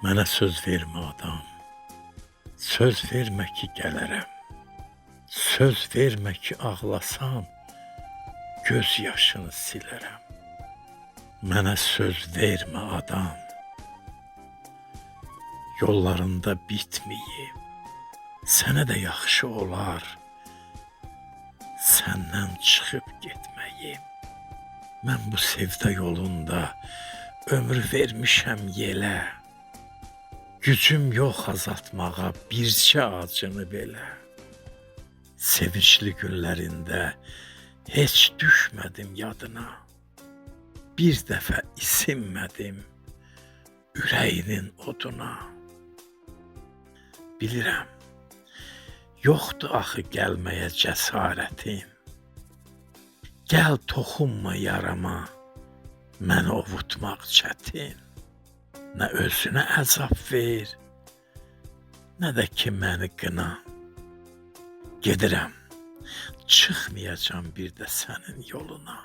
Mənə söz vermə adam, söz vermə ki gələrəm. Söz vermə ki ağlasam, göz yaşını silərəm. Mənə söz vermə adam, yollarında bitməyim. Sənə də yaxşı olar, səndən çıxıb getməyim. Mən bu sevda yolunda ömür vermişəm yelə. Gücüm yox azaltmağa bircə acını belə. Sevinçli günlərində heç düşmədim yadına. Bir dəfə isinmədim ürəyinin oduna. Bilirəm, yoxdur axı gəlməyə cəsarətim. Gəl toxunma yarama, məni ovutmaq çətin. Nə özünə əzab ver, nə də ki məni qına. Gedirəm, çıxmayacam bir də sənin yoluna.